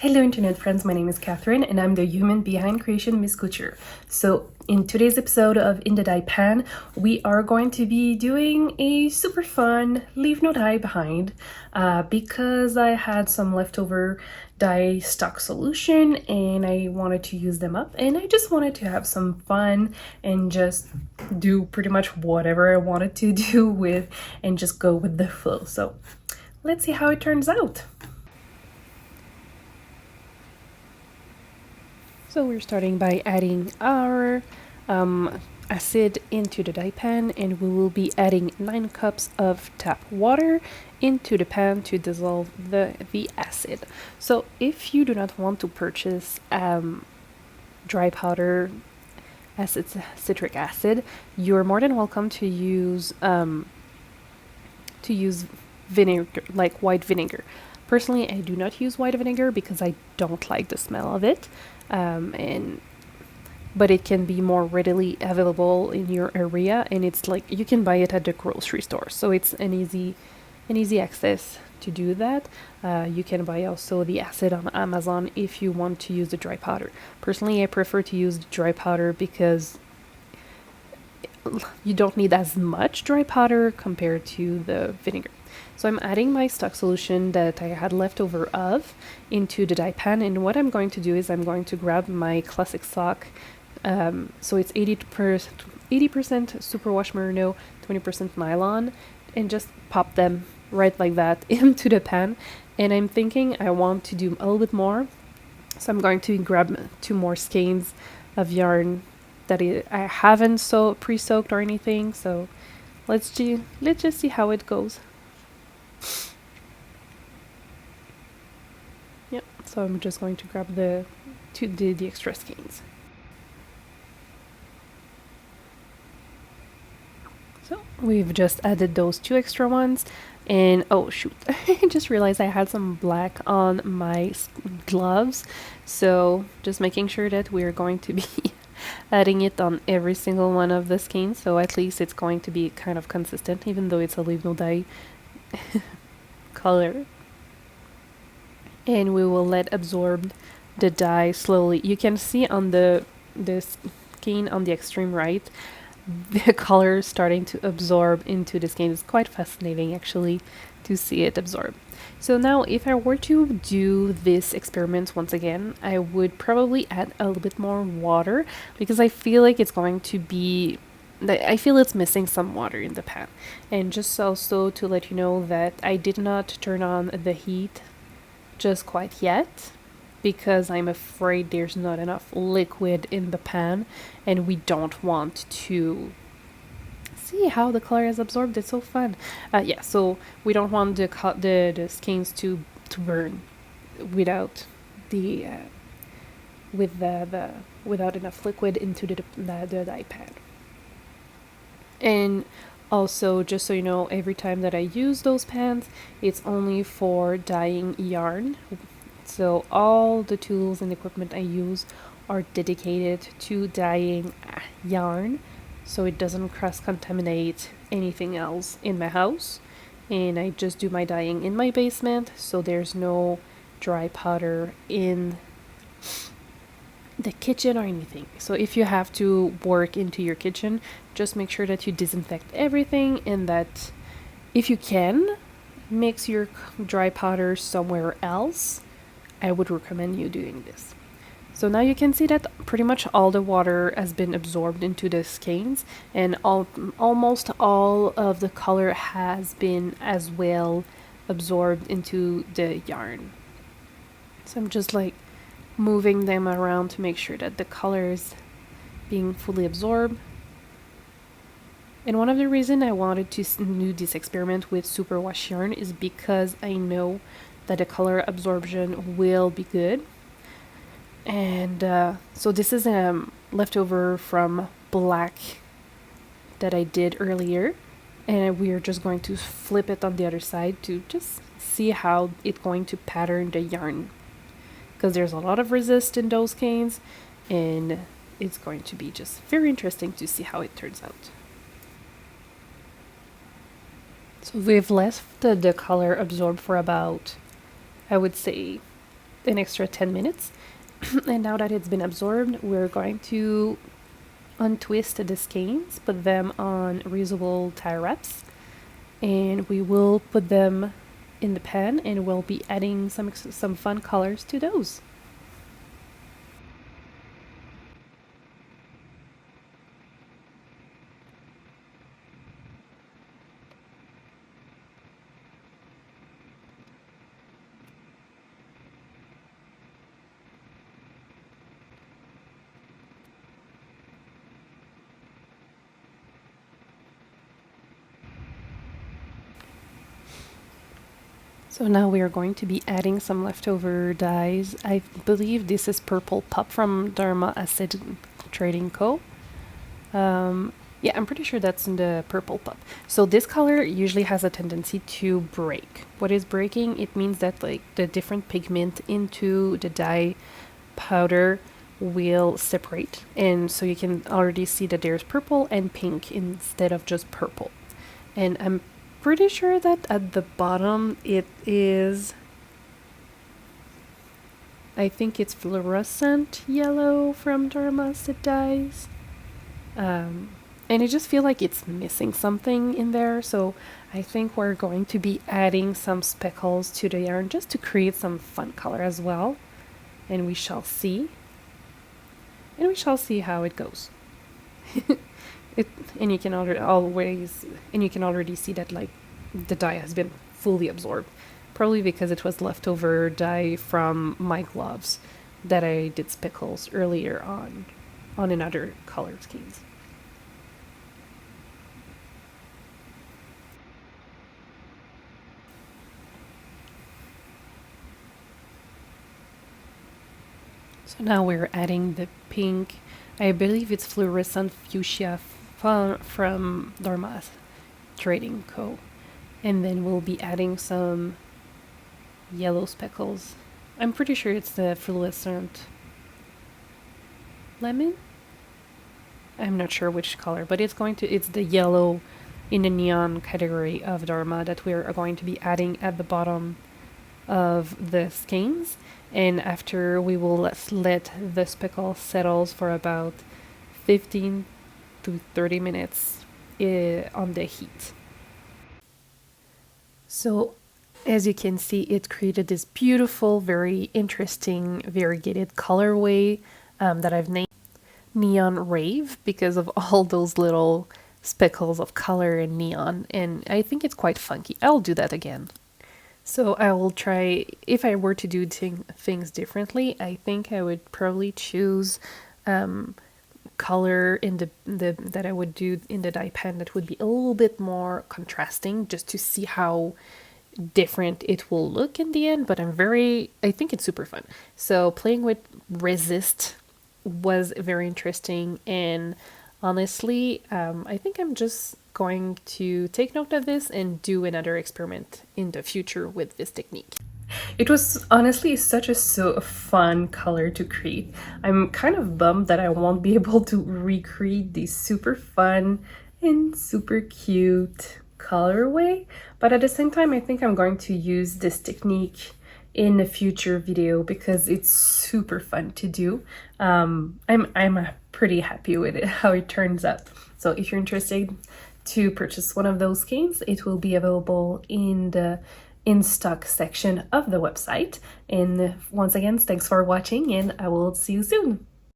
Hello internet friends, my name is Catherine and I'm the human behind creation Miss Couture. So in today's episode of In the Dye Pan, we are going to be doing a super fun leave no dye behind because I had some leftover dye stock solution and I wanted to use them up, and I just wanted to have some fun and just do pretty much whatever I wanted to do with and just go with the flow. So let's see how it turns out. So we're starting by adding our acid into the dye pan, and we will be adding 9 cups of tap water into the pan to dissolve the acid. So if you do not want to purchase dry powder citric acid, you're more than welcome to use vinegar, like white vinegar. Personally, I do not use white vinegar because I don't like the smell of it, but it can be more readily available in your area, and it's like you can buy it at the grocery store, so it's an easy access to do that. You can buy also the acid on Amazon if you want to use the dry powder. Personally, I prefer to use the dry powder because you don't need as much dry powder compared to the vinegar. So I'm adding my stock solution that I had left over of into the dye pan, and what I'm going to do is I'm going to grab my classic stock. So it's 80% superwash merino, 20% nylon, and just pop them right like that into the pan. And I'm thinking I want to do a little bit more, so I'm going to grab 2 more skeins of yarn that I haven't pre-soaked or anything. So let's just see how it goes. Yep. So I'm just going to grab the extra skeins. So we've just added those 2 extra ones, and oh shoot, I just realized I had some black on my gloves, so just making sure that we're going to be adding it on every single one of the skeins, so at least it's going to be kind of consistent, even though it's a leave no dye color. And we will let absorb the dye slowly. You can see on the skein on the extreme right, the color starting to absorb into the skin. Is quite fascinating actually to see it absorb. So now if I were to do this experiment once again, I would probably add a little bit more water because I feel like it's going to be I feel it's missing some water in the pan. And just also to let you know that I did not turn on the heat just quite yet, because I'm afraid there's not enough liquid in the pan, and we don't want to see how the color is absorbed. It's so fun. Yeah, so we don't want the skeins to burn without the without enough liquid into the dye pan. And also, just so you know, every time that I use those pans, it's only for dyeing yarn. So all the tools and equipment I use are dedicated to dyeing yarn, so it doesn't cross-contaminate anything else in my house. And I just do my dyeing in my basement, so there's no dry powder in the kitchen or anything. So if you have to work into your kitchen, just make sure that you disinfect everything, and that if you can mix your dry powder somewhere else, I would recommend you doing this. So now you can see that pretty much all the water has been absorbed into the skeins, and almost all of the color has been as well absorbed into the yarn. So I'm just like moving them around to make sure that the color is being fully absorbed. And one of the reasons I wanted to do this experiment with superwash yarn is because I know that the color absorption will be good. And so this is leftover from black that I did earlier, and we are just going to flip it on the other side to just see how it's going to pattern the yarn, because there's a lot of resist in those skeins, and it's going to be just very interesting to see how it turns out. So we've left the color absorb for about, I would say, an extra 10 minutes. And now that it's been absorbed, we're going to untwist the skeins, put them on reusable tie wraps, and we will put them in the pan, and we'll be adding some fun colors to those. So now we are going to be adding some leftover dyes. I believe this is Purple Pup from Dharma Acid Trading Co. Yeah, I'm pretty sure that's in the Purple Pup. So this color usually has a tendency to break. What is breaking? It means that like the different pigment into the dye powder will separate. And so you can already see that there's purple and pink instead of just purple. And I'm pretty sure that at the bottom it is, I think it's fluorescent yellow from Dharma Acid dyes. And I just feel like it's missing something in there, so I think we're going to be adding some speckles to the yarn just to create some fun color as well. And we shall see. And we shall see how it goes. And you can already see that like the dye has been fully absorbed, probably because it was leftover dye from my gloves that I did speckles earlier on another color schemes. So now we're adding the pink. I believe it's fluorescent fuchsia from Dharma Trading Co. And then we'll be adding some yellow speckles. I'm pretty sure it's the fluorescent lemon. I'm not sure which color, but it's the yellow in the neon category of Dharma that we're going to be adding at the bottom of the skeins. And after we will let the speckle settles for about 15 to 30 minutes on the heat. So as you can see, it created this beautiful, very interesting, variegated colorway that I've named Neon Rave because of all those little speckles of color in neon, and I think it's quite funky. I'll do that again. So I will try, if I were to do things differently, I think I would probably choose color in the that I would do in the dye pen that would be a little bit more contrasting, just to see how different it will look in the end. But I think it's super fun. So playing with resist was very interesting, and honestly, I think I'm just going to take note of this and do another experiment in the future with this technique. It was honestly such a fun color to create. I'm kind of bummed that I won't be able to recreate this super fun and super cute colorway, but at the same time, I think I'm going to use this technique in a future video because it's super fun to do. I'm pretty happy with it, how it turns out. So if you're interested to purchase one of those skeins, it will be available in the in-stock section of the website. And once again, thanks for watching, and I will see you soon.